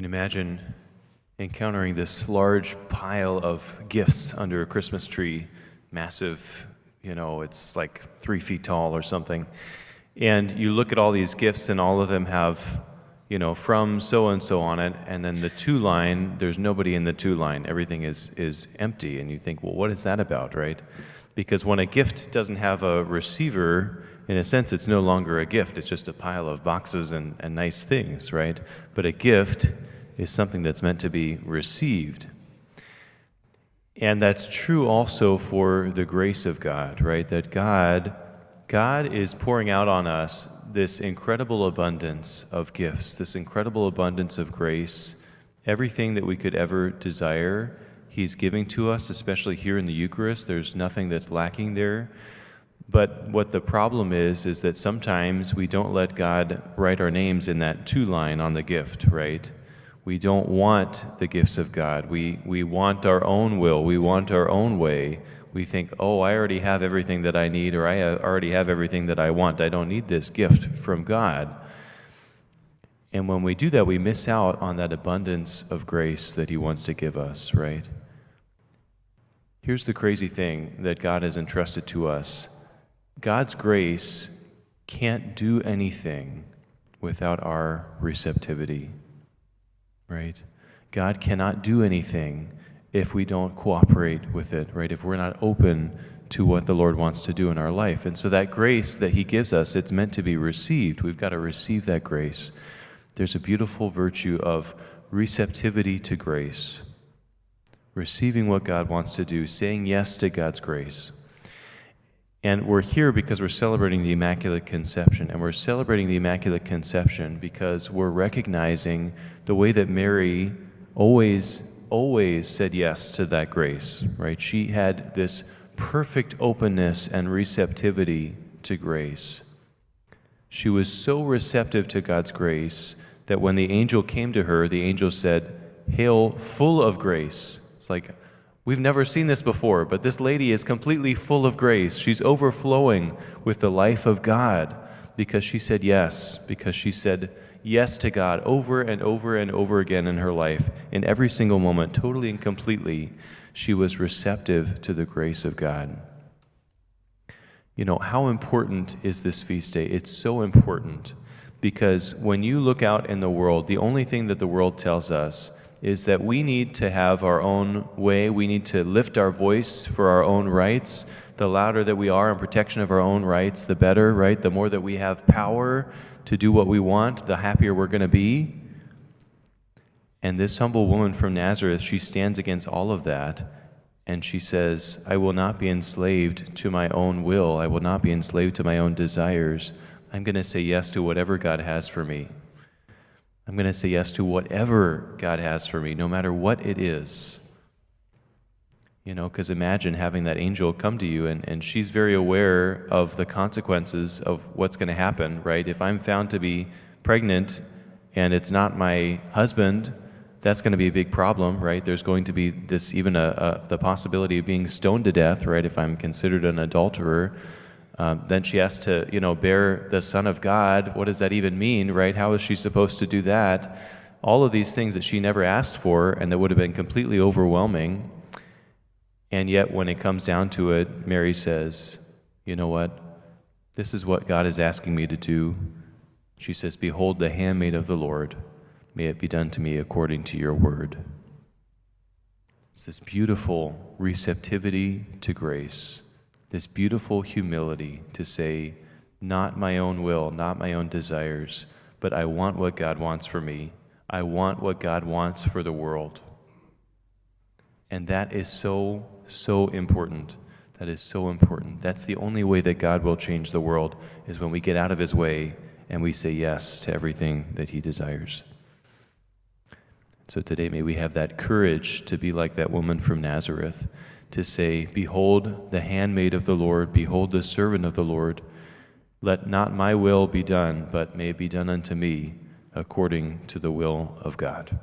can imagine encountering this large pile of gifts under a Christmas tree, massive, it's like 3 feet tall or something. And you look at all these gifts and all of them have, from so-and-so on it, and then the to line, there's nobody in the to line. Everything is empty, and you think, well, what is that about, right? Because when a gift doesn't have a receiver, in a sense, it's no longer a gift. It's just a pile of boxes and nice things, right? But a gift is something that's meant to be received. And that's true also for the grace of God, right? That God is pouring out on us this incredible abundance of gifts, this incredible abundance of grace. Everything that we could ever desire, He's giving to us, especially here in the Eucharist. There's nothing that's lacking there. But what the problem is that sometimes we don't let God write our names in that to line on the gift, right? We don't want the gifts of God. We want our own will. We want our own way. We think, oh, I already have everything that I need, or I already have everything that I want. I don't need this gift from God. And when we do that, we miss out on that abundance of grace that He wants to give us, right? Here's the crazy thing that God has entrusted to us. God's grace can't do anything without our receptivity, right? God cannot do anything if we don't cooperate with it, right? If we're not open to what the Lord wants to do in our life. And so that grace that He gives us, it's meant to be received. We've got to receive that grace. There's a beautiful virtue of receptivity to grace, receiving what God wants to do, saying yes to God's grace. And we're here because we're celebrating the Immaculate Conception. And we're celebrating the Immaculate Conception because we're recognizing the way that Mary always said yes to that grace, right? She had this perfect openness and receptivity to grace. She was so receptive to God's grace that when the angel came to her, the angel said, "Hail, full of grace." It's like, we've never seen this before, but this lady is completely full of grace. She's overflowing with the life of God because she said yes, because she said yes to God over and over and over again in her life. In every single moment, totally and completely, she was receptive to the grace of God. How important is this feast day? It's so important because when you look out in the world, the only thing that the world tells us is that we need to have our own way. We need to lift our voice for our own rights. The louder that we are in protection of our own rights, the better, right? The more that we have power to do what we want, the happier we're going to be. And this humble woman from Nazareth, she stands against all of that, and she says, I will not be enslaved to my own will. I will not be enslaved to my own desires. I'm going to say yes to whatever God has for me. I'm going to say yes to whatever God has for me, no matter what it is. Because imagine having that angel come to you, and she's very aware of the consequences of what's going to happen, right? If I'm found to be pregnant and it's not my husband, that's going to be a big problem, right? There's going to be this, even the possibility of being stoned to death, right? If I'm considered an adulterer. Then she has to, bear the Son of God. What does that even mean, right? How is she supposed to do that? All of these things that she never asked for and that would have been completely overwhelming. And yet when it comes down to it, Mary says, you know what? This is what God is asking me to do. She says, behold the handmaid of the Lord. May it be done to me according to your word. It's this beautiful receptivity to grace. This beautiful humility to say, not my own will, not my own desires, but I want what God wants for me. I want what God wants for the world. And that is so, so important. That is so important. That's the only way that God will change the world, is when we get out of His way and we say yes to everything that He desires. So today may we have that courage to be like that woman from Nazareth, to say, behold the handmaid of the Lord, behold the servant of the Lord. Let not my will be done, but may it be done unto me according to the will of God.